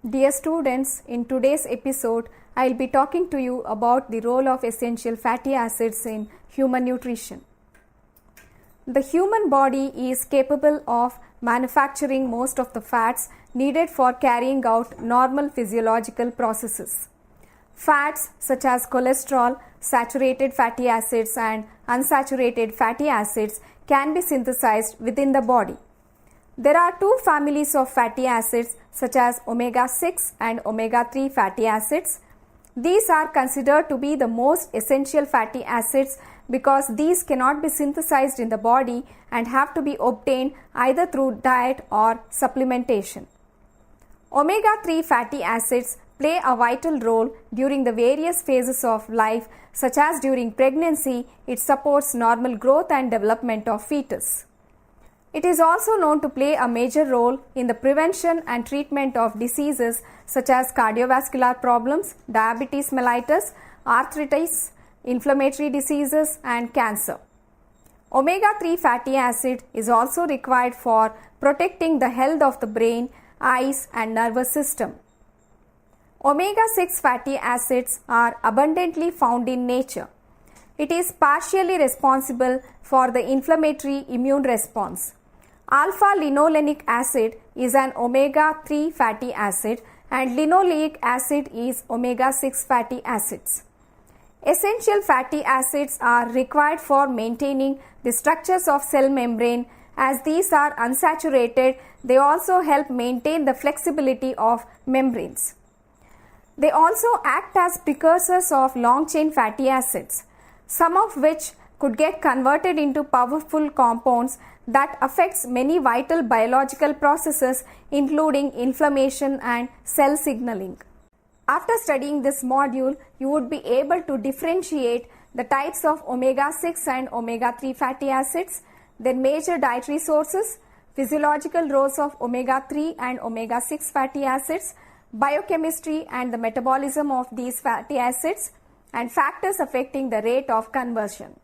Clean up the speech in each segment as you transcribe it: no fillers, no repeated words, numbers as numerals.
Dear students, in today's episode, I will be talking to you about the role of essential fatty acids in human nutrition. The human body is capable of manufacturing most of the fats needed for carrying out normal physiological processes. Fats such as cholesterol, saturated fatty acids, and unsaturated fatty acids can be synthesized within the body. There are two families of fatty acids such as omega-6 and omega-3 fatty acids. These are considered to be the most essential fatty acids because these cannot be synthesized in the body and have to be obtained either through diet or supplementation. Omega-3 fatty acids play a vital role during the various phases of life, such as during pregnancy. It supports normal growth and development of fetus. It is also known to play a major role in the prevention and treatment of diseases such as cardiovascular problems, diabetes mellitus, arthritis, inflammatory diseases, and cancer. Omega-3 fatty acid is also required for protecting the health of the brain, eyes, and nervous system. Omega-6 fatty acids are abundantly found in nature. It is partially responsible for the inflammatory immune response. Alpha-linolenic acid is an omega-3 fatty acid and linoleic acid is omega-6 fatty acids. Essential fatty acids are required for maintaining the structures of cell membrane. As these are unsaturated, they also help maintain the flexibility of membranes. They also act as precursors of long-chain fatty acids, some of which could get converted into powerful compounds that affects many vital biological processes including inflammation and cell signaling. After studying this module, you would be able to differentiate the types of omega-6 and omega-3 fatty acids, their major dietary sources, physiological roles of omega-3 and omega-6 fatty acids, biochemistry and the metabolism of these fatty acids, and factors affecting the rate of conversion.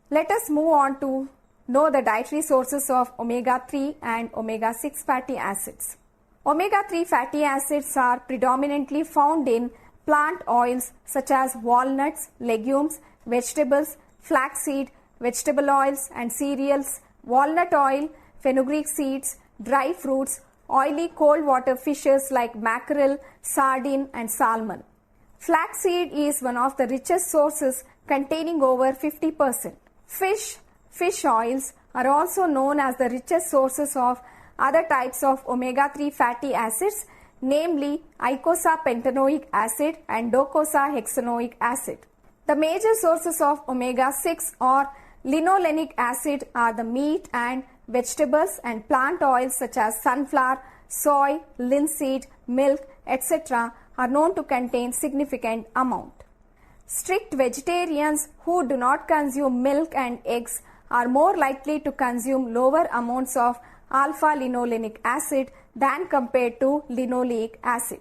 Let us move on to know the dietary sources of omega-3 and omega-6 fatty acids. Omega-3 fatty acids are predominantly found in plant oils such as walnuts, legumes, vegetables, flaxseed, vegetable oils and cereals, walnut oil, fenugreek seeds, dry fruits, oily cold water fishes like mackerel, sardine and salmon. Flaxseed is one of the richest sources containing over 50%. Fish oils are also known as the richest sources of other types of omega-3 fatty acids, namely eicosapentaenoic acid and docosahexaenoic acid. The major sources of omega-6 or linolenic acid are the meat and vegetables and plant oils such as sunflower, soy, linseed, milk, etc. are known to contain significant amount. Strict vegetarians who do not consume milk and eggs are more likely to consume lower amounts of alpha-linolenic acid than compared to linoleic acid.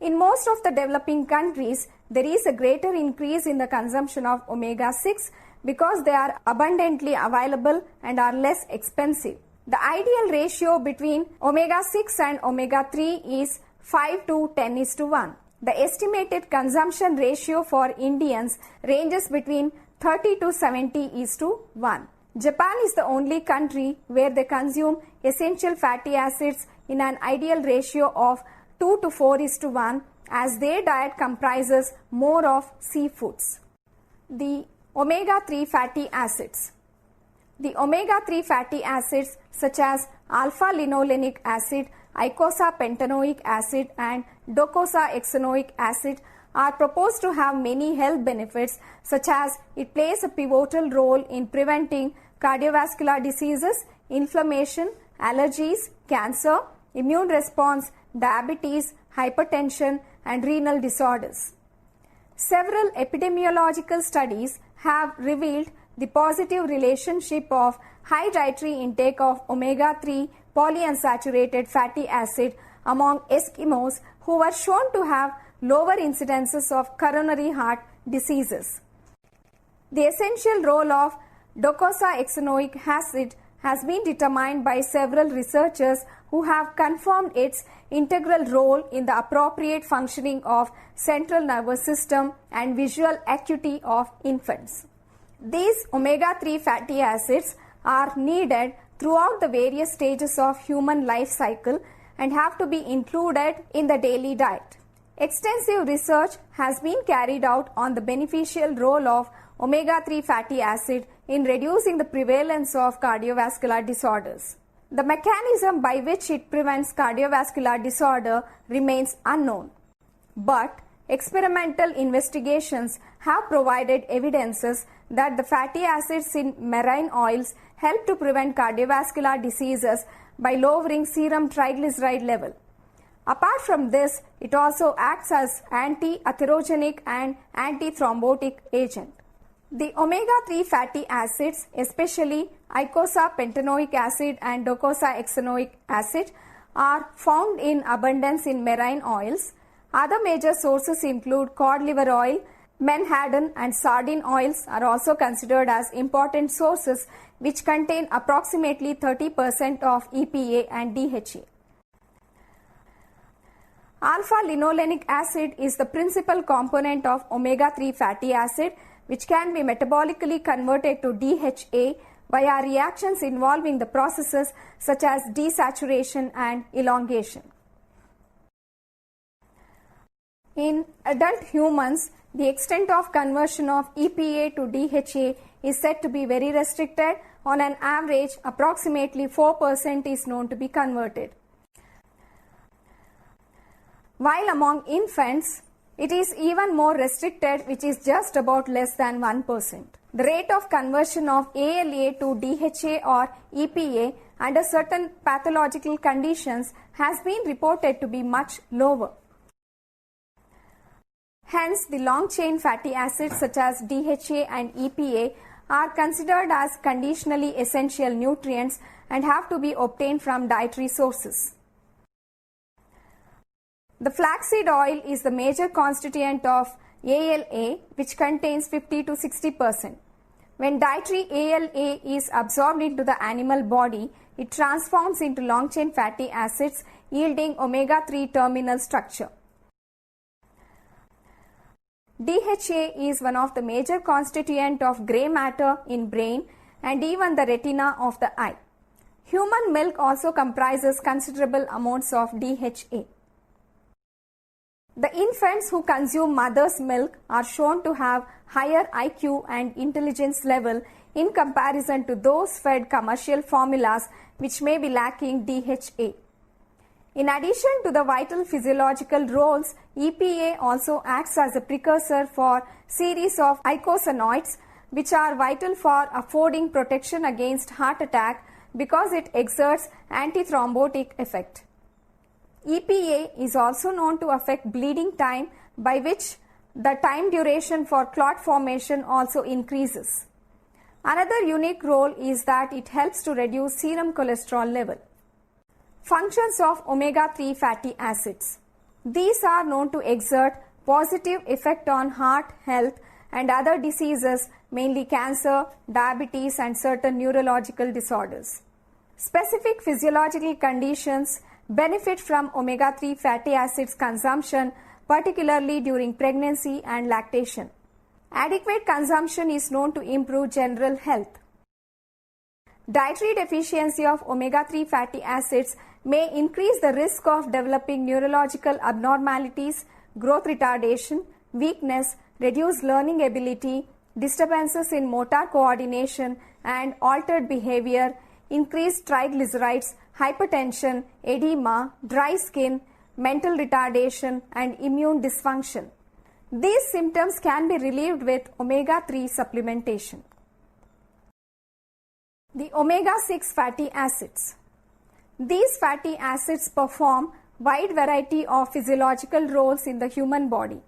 In most of the developing countries, there is a greater increase in the consumption of omega-6 because they are abundantly available and are less expensive. The ideal ratio between omega-6 and omega-3 is 5 to 10:1. The estimated consumption ratio for Indians ranges between 30 to 70:1. Japan is the only country where they consume essential fatty acids in an ideal ratio of 2 to 4:1 as their diet comprises more of seafoods. The omega-3 fatty acids. The omega-3 fatty acids such as alpha-linolenic acid, eicosapentaenoic acid and docosahexaenoic acid are proposed to have many health benefits, such as it plays a pivotal role in preventing cardiovascular diseases, inflammation, allergies, cancer, immune response, diabetes, hypertension and renal disorders. Several epidemiological studies have revealed the positive relationship of high dietary intake of omega-3 polyunsaturated fatty acid among Eskimos who were shown to have lower incidences of coronary heart diseases. The essential role of docosahexaenoic acid has been determined by several researchers who have confirmed its integral role in the appropriate functioning of central nervous system and visual acuity of infants. These omega-3 fatty acids are needed throughout the various stages of human life cycle and have to be included in the daily diet. Extensive research has been carried out on the beneficial role of omega-3 fatty acid in reducing the prevalence of cardiovascular disorders. The mechanism by which it prevents cardiovascular disorder remains unknown, but experimental investigations have provided evidences that the fatty acids in marine oils help to prevent cardiovascular diseases by lowering serum triglyceride level. Apart from this, it also acts as anti-atherogenic and anti-thrombotic agent. The omega-3 fatty acids, especially eicosapentaenoic acid and docosahexaenoic acid, are found in abundance in marine oils. Other major sources include cod liver oil, menhaden and sardine oils are also considered as important sources which contain approximately 30% of EPA and DHA. Alpha-linolenic acid is the principal component of omega-3 fatty acid, which can be metabolically converted to DHA via reactions involving the processes such as desaturation and elongation. In adult humans, the extent of conversion of EPA to DHA is said to be very restricted. On an average, approximately 4% is known to be converted. While among infants, it is even more restricted, which is just about less than 1%. The rate of conversion of ALA to DHA or EPA under certain pathological conditions has been reported to be much lower. Hence, the long-chain fatty acids such as DHA and EPA are considered as conditionally essential nutrients and have to be obtained from dietary sources. The flaxseed oil is the major constituent of ALA, which contains 50 to 60%. When dietary ALA is absorbed into the animal body, it transforms into long-chain fatty acids, yielding omega-3 terminal structure. DHA is one of the major constituents of grey matter in brain and even the retina of the eye. Human milk also comprises considerable amounts of DHA. The infants who consume mother's milk are shown to have higher IQ and intelligence level in comparison to those fed commercial formulas which may be lacking DHA. In addition to the vital physiological roles, EPA also acts as a precursor for series of eicosanoids which are vital for affording protection against heart attack because it exerts antithrombotic effect. EPA is also known to affect bleeding time, by which the time duration for clot formation also increases. Another unique role is that it helps to reduce serum cholesterol level. Functions of omega-3 fatty acids. These are known to exert positive effect on heart health and other diseases, mainly cancer, diabetes and certain neurological disorders. Specific physiological conditions benefit from omega-3 fatty acids consumption, particularly during pregnancy and lactation. Adequate consumption is known to improve general health. Dietary deficiency of omega-3 fatty acids may increase the risk of developing neurological abnormalities, growth retardation, weakness, reduced learning ability, disturbances in motor coordination and altered behavior, increased triglycerides, hypertension, edema, dry skin, mental retardation and immune dysfunction. These symptoms can be relieved with omega-3 supplementation. The omega-6 fatty acids. These fatty acids perform wide variety of physiological roles in the human body.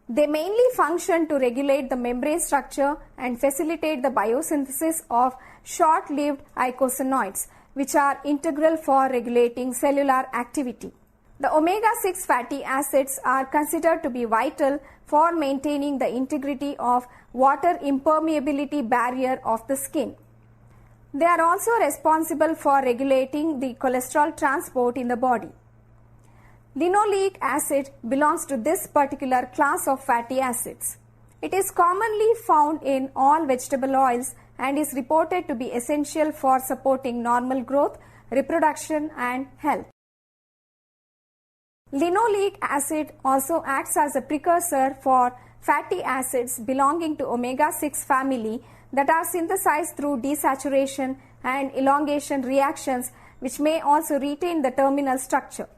They mainly function to regulate the membrane structure and facilitate the biosynthesis of short-lived eicosanoids, which are integral for regulating cellular activity. The omega-6 fatty acids are considered to be vital for maintaining the integrity of water impermeability barrier of the skin. They are also responsible for regulating the cholesterol transport in the body. Linoleic acid belongs to this particular class of fatty acids. It is commonly found in all vegetable oils and is reported to be essential for supporting normal growth, reproduction, and health. Linoleic acid also acts as a precursor for fatty acids belonging to omega-6 family that are synthesized through desaturation and elongation reactions, which may also retain the terminal structure.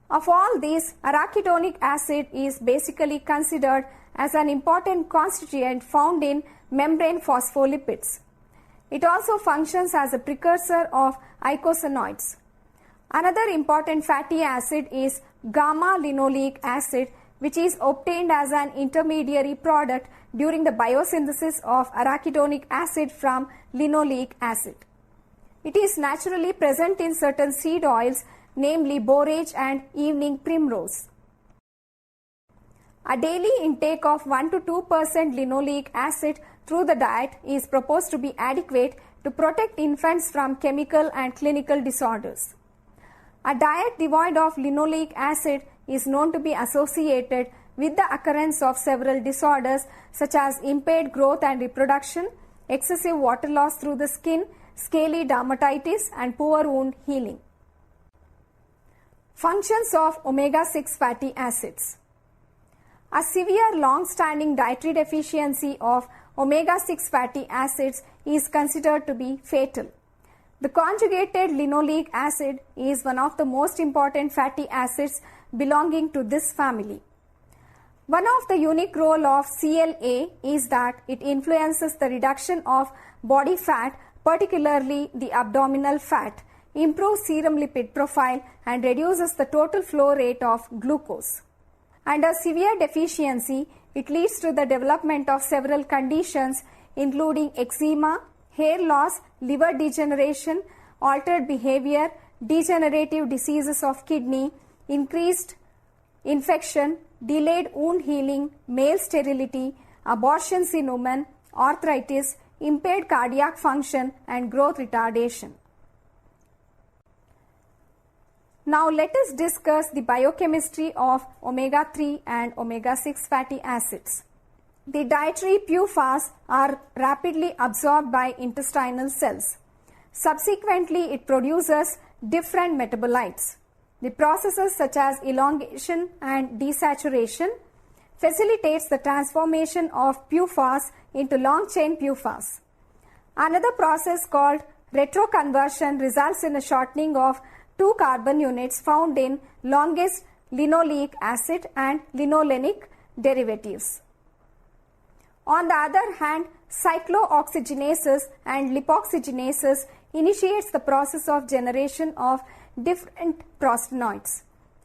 Of all these, arachidonic acid is basically considered as an important constituent found in membrane phospholipids. It also functions as a precursor of eicosanoids. Another important fatty acid is gamma-linoleic acid, which is obtained as an intermediary product during the biosynthesis of arachidonic acid from linoleic acid. It is naturally present in certain seed oils, namely borage and evening primrose. A daily intake of 1 to 2% linoleic acid through the diet is proposed to be adequate to protect infants from chemical and clinical disorders. A diet devoid of linoleic acid is known to be associated with the occurrence of several disorders such as impaired growth and reproduction, excessive water loss through the skin, scaly dermatitis, and poor wound healing. Functions of omega-6 fatty acids. A severe long-standing dietary deficiency of omega-6 fatty acids is considered to be fatal. The conjugated linoleic acid is one of the most important fatty acids belonging to this family. One of the unique role of CLA is that it influences the reduction of body fat, particularly the abdominal fat, improves serum lipid profile, and reduces the total flow rate of glucose. Under severe deficiency, it leads to the development of several conditions including eczema, hair loss, liver degeneration, altered behavior, degenerative diseases of kidney, increased infection, delayed wound healing, male sterility, abortions in women, arthritis, impaired cardiac function, and growth retardation. Now let us discuss the biochemistry of omega-3 and omega-6 fatty acids. The dietary PUFAs are rapidly absorbed by intestinal cells. Subsequently, it produces different metabolites. The processes such as elongation and desaturation facilitates the transformation of PUFAs into long-chain PUFAs. Another process called retroconversion results in a shortening of 2 carbon units found in longest linoleic acid and linolenic derivatives. On the other hand, cyclooxygenases and lipoxygenases initiates the process of generation of different prostanoids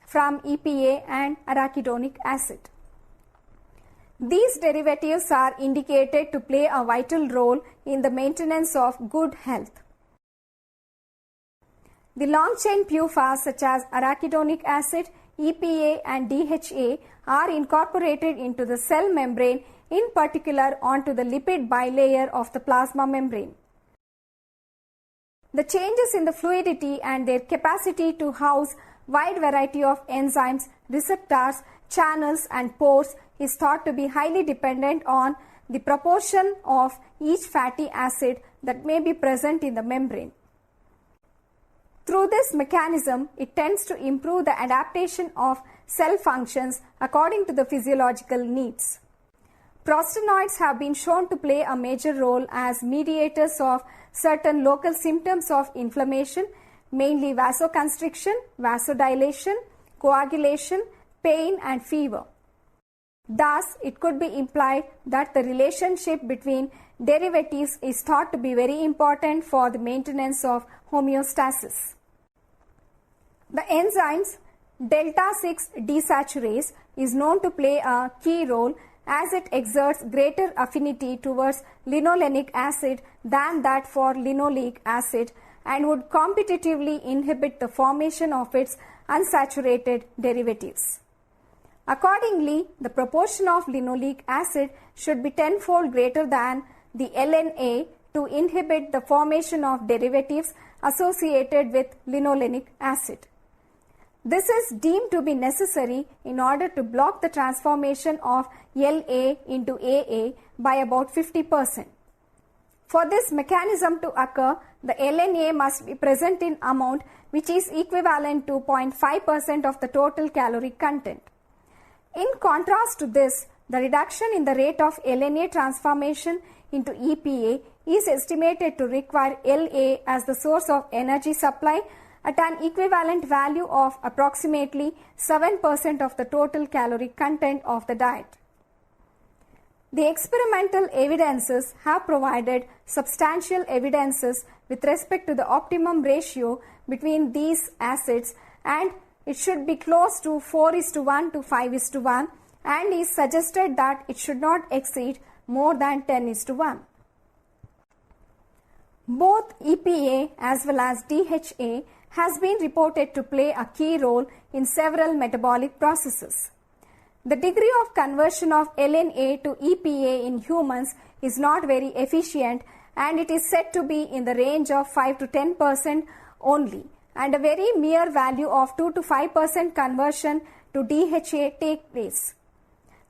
from EPA and arachidonic acid. These derivatives are indicated to play a vital role in the maintenance of good health. The long-chain PUFAs such as arachidonic acid, EPA and DHA are incorporated into the cell membrane, in particular onto the lipid bilayer of the plasma membrane. The changes in the fluidity and their capacity to house wide variety of enzymes, receptors, channels and pores is thought to be highly dependent on the proportion of each fatty acid that may be present in the membrane. Through this mechanism, it tends to improve the adaptation of cell functions according to the physiological needs. Prostanoids have been shown to play a major role as mediators of certain local symptoms of inflammation, mainly vasoconstriction, vasodilation, coagulation, pain and fever. Thus, it could be implied that the relationship between derivatives is thought to be very important for the maintenance of homeostasis. The enzymes delta-6 desaturase is known to play a key role as it exerts greater affinity towards linolenic acid than that for linoleic acid and would competitively inhibit the formation of its unsaturated derivatives. Accordingly, the proportion of linoleic acid should be tenfold greater than the LNA, to inhibit the formation of derivatives associated with linolenic acid. This is deemed to be necessary in order to block the transformation of La into Aa by about 50%. For this mechanism to occur, the LNA must be present in amount which is equivalent to 0.5% of the total caloric content. In contrast to this, the reduction in the rate of LNA transformation into EPA is estimated to require La as the source of energy supply at an equivalent value of approximately 7% of the total caloric content of the diet. The experimental evidences have provided substantial evidences with respect to the optimum ratio between these acids, and it should be close to 4:1 to 5:1, and is suggested that it should not exceed more than 10:1. Both EPA as well as DHA has been reported to play a key role in several metabolic processes. The degree of conversion of LNA to EPA in humans is not very efficient, and it is said to be in the range of 5 to 10% only, and a very mere value of 2 to 5% conversion to DHA take place.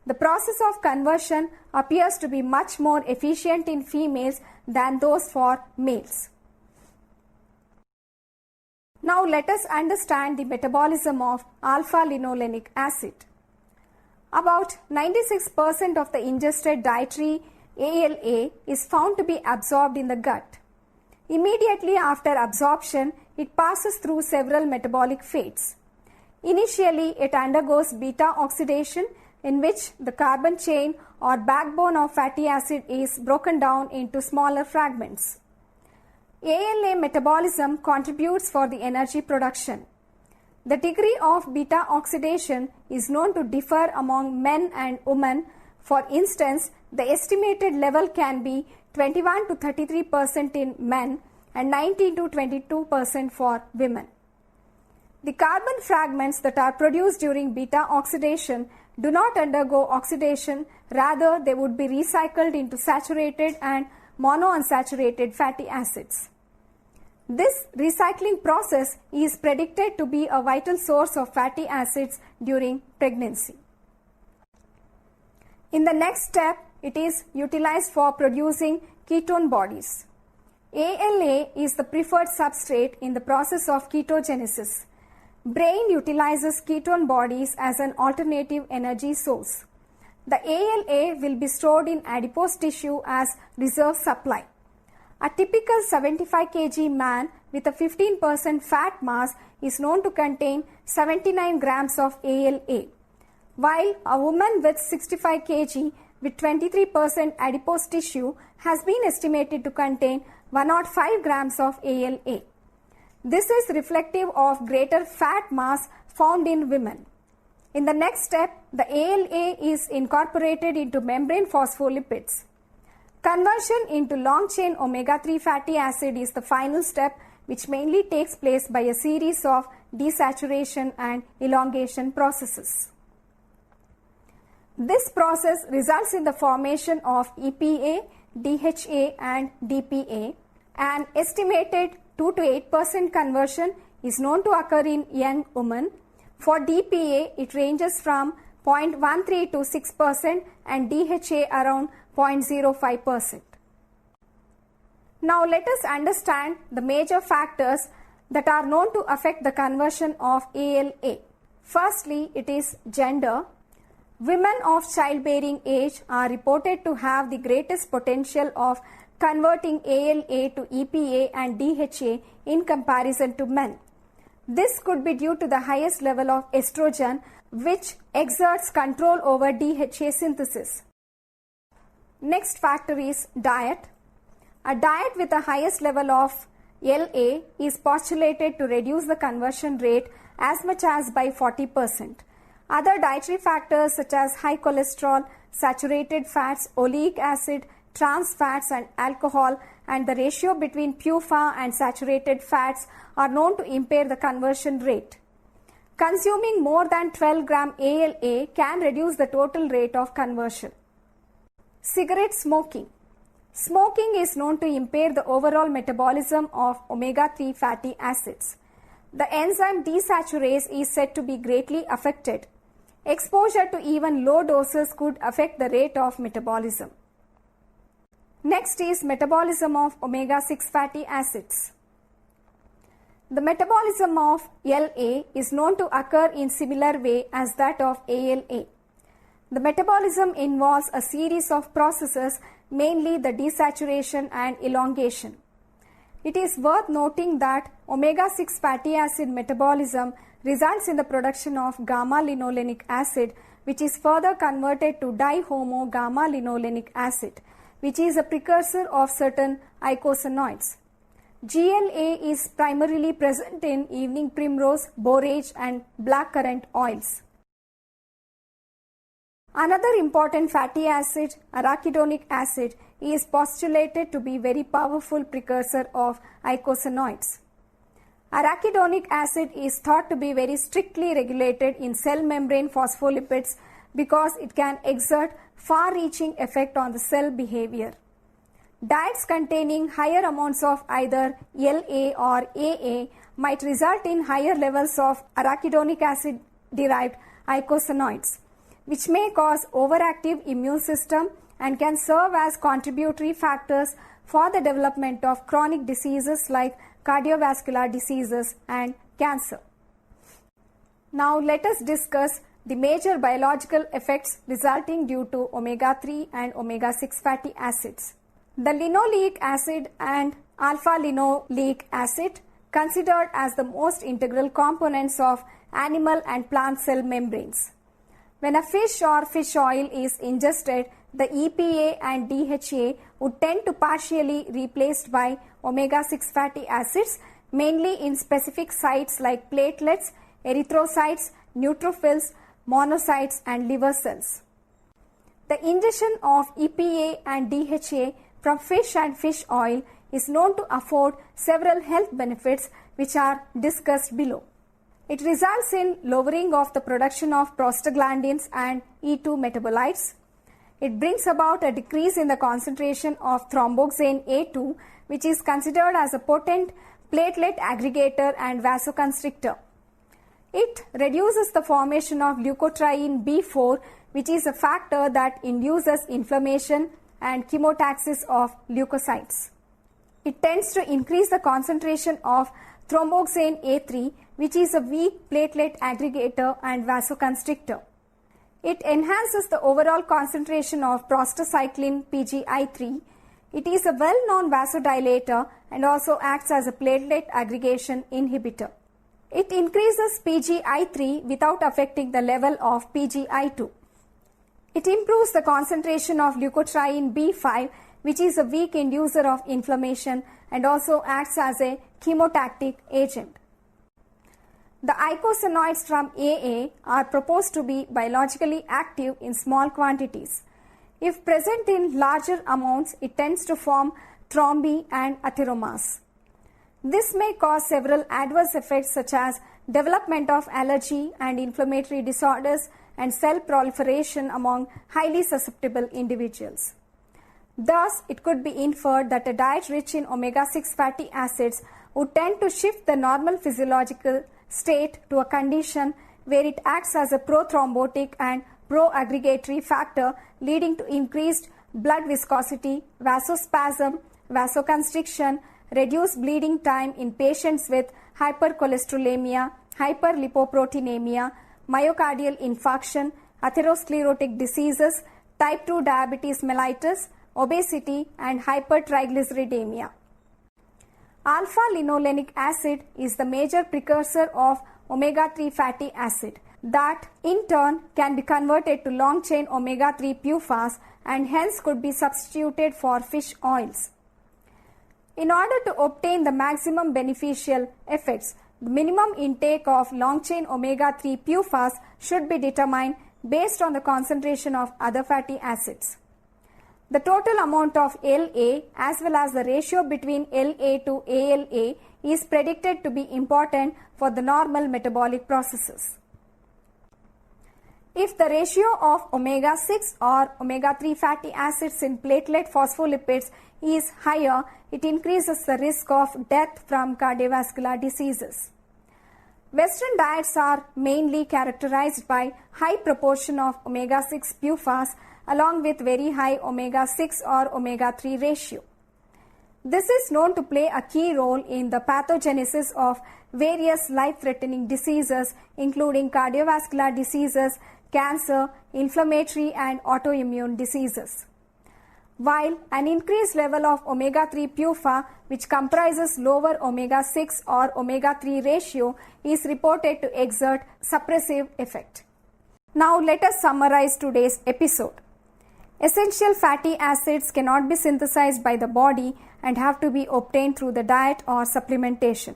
The process of conversion appears to be much more efficient in females than those for males. Now let us understand the metabolism of alpha-linolenic acid. About 96% of the ingested dietary ALA is found to be absorbed in the gut. Immediately after absorption, it passes through several metabolic fates. Initially, it undergoes beta oxidation, in which the carbon chain or backbone of fatty acid is broken down into smaller fragments. ALA metabolism contributes for the energy production. The degree of beta oxidation is known to differ among men and women. For instance, the estimated level can be 21 to 33% in men and 19 to 22% for women. The carbon fragments that are produced during beta oxidation do not undergo oxidation, rather they would be recycled into saturated and monounsaturated fatty acids. This recycling process is predicted to be a vital source of fatty acids during pregnancy. In the next step, it is utilized for producing ketone bodies. ALA is the preferred substrate in the process of ketogenesis. Brain utilizes ketone bodies as an alternative energy source. The ALA will be stored in adipose tissue as reserve supply. A typical 75 kg man with a 15% fat mass is known to contain 79 grams of ALA, while a woman with 65 kg with 23% adipose tissue has been estimated to contain 105 grams of ALA. This is reflective of greater fat mass found in women. In the next step, the ALA is incorporated into membrane phospholipids. Conversion into long-chain omega-3 fatty acid is the final step, which mainly takes place by a series of desaturation and elongation processes. This process results in the formation of EPA, DHA and DPA. An estimated 2 to 8% conversion is known to occur in young women. For DPA, it ranges from 0.13 to 6% and DHA around 0.05%. Now let us understand the major factors that are known to affect the conversion of ALA. Firstly, it is gender. Women of childbearing age are reported to have the greatest potential of converting ALA to EPA and DHA in comparison to men. This could be due to the highest level of estrogen, which exerts control over DHA synthesis. Next factor is diet. A diet with the highest level of LA is postulated to reduce the conversion rate as much as by 40%. Other dietary factors such as high cholesterol, saturated fats, oleic acid, trans fats and alcohol, and the ratio between PUFA and saturated fats are known to impair the conversion rate. Consuming more than 12 gram ALA can reduce the total rate of conversion. Cigarette smoking. Smoking is known to impair the overall metabolism of omega-3 fatty acids. The enzyme desaturase is said to be greatly affected. Exposure to even low doses could affect the rate of metabolism. Next is metabolism of omega-6 fatty acids. The metabolism of LA is known to occur in similar way as that of ALA. The metabolism involves a series of processes, mainly the desaturation and elongation. It is worth noting that omega-6 fatty acid metabolism results in the production of gamma-linolenic acid, which is further converted to dihomo-gamma-linolenic acid, which is a precursor of certain eicosanoids. GLA is primarily present in evening primrose, borage and blackcurrant oils. Another important fatty acid, arachidonic acid, is postulated to be very powerful precursor of eicosanoids. Arachidonic acid is thought to be very strictly regulated in cell membrane phospholipids because it can exert far-reaching effect on the cell behavior. Diets containing higher amounts of either LA or AA might result in higher levels of arachidonic acid derived eicosanoids, which may cause overactive immune system and can serve as contributory factors for the development of chronic diseases like cardiovascular diseases and cancer. Now let us discuss the major biological effects resulting due to omega-3 and omega-6 fatty acids. The linoleic acid and alpha-linoleic acid, considered as the most integral components of animal and plant cell membranes. When a fish or fish oil is ingested, the EPA and DHA would tend to partially replaced by omega-6 fatty acids, mainly in specific sites like platelets, erythrocytes, neutrophils, monocytes and liver cells. The ingestion of EPA and DHA from fish and fish oil is known to afford several health benefits which are discussed below. It results in lowering of the production of prostaglandins and E2 metabolites. It brings about a decrease in the concentration of thromboxane A2, which is considered as a potent platelet aggregator and vasoconstrictor. It reduces the formation of leukotriene B4, which is a factor that induces inflammation and chemotaxis of leukocytes. It tends to increase the concentration of thromboxane A3, which is a weak platelet aggregator and vasoconstrictor. It enhances the overall concentration of prostacyclin PGI3. It is a well-known vasodilator and also acts as a platelet aggregation inhibitor. It increases PGI3 without affecting the level of PGI2. It improves the concentration of leukotriene B5, which is a weak inducer of inflammation and also acts as a chemotactic agent. The eicosanoids from AA are proposed to be biologically active in small quantities. If present in larger amounts, it tends to form thrombi and atheromas. This may cause several adverse effects such as development of allergy and inflammatory disorders and cell proliferation among highly susceptible individuals. Thus, it could be inferred that a diet rich in omega-6 fatty acids would tend to shift the normal physiological state to a condition where it acts as a prothrombotic and pro-aggregatory factor, leading to increased blood viscosity, vasospasm, vasoconstriction, reduced bleeding time in patients with hypercholesterolemia, hyperlipoproteinemia, myocardial infarction, atherosclerotic diseases, type 2 diabetes mellitus, obesity and hypertriglyceridemia. Alpha-linolenic acid is the major precursor of omega-3 fatty acid that in turn can be converted to long-chain omega-3 PUFAs and hence could be substituted for fish oils. In order to obtain the maximum beneficial effects, the minimum intake of long-chain omega-3 PUFAs should be determined based on the concentration of other fatty acids. The total amount of LA as well as the ratio between LA to ALA is predicted to be important for the normal metabolic processes. If the ratio of omega-6 or omega-3 fatty acids in platelet phospholipids is higher, it increases the risk of death from cardiovascular diseases. Western diets are mainly characterized by high proportion of omega-6 PUFAs along with very high omega-6 or omega-3 ratio. This is known to play a key role in the pathogenesis of various life-threatening diseases including cardiovascular diseases, cancer, inflammatory and autoimmune diseases. While an increased level of omega-3 PUFA, which comprises lower omega-6 or omega-3 ratio, is reported to exert suppressive effect. Now let us summarize today's episode. Essential fatty acids cannot be synthesized by the body and have to be obtained through the diet or supplementation.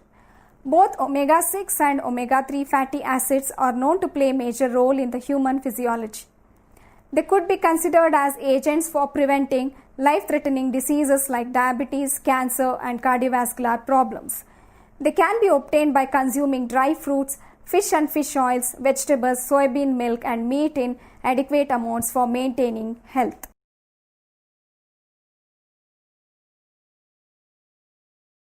Both omega-6 and omega-3 fatty acids are known to play a major role in the human physiology. They could be considered as agents for preventing life-threatening diseases like diabetes, cancer, and cardiovascular problems. They can be obtained by consuming dry fruits, fish and fish oils, vegetables, soybean milk, and meat in adequate amounts for maintaining health.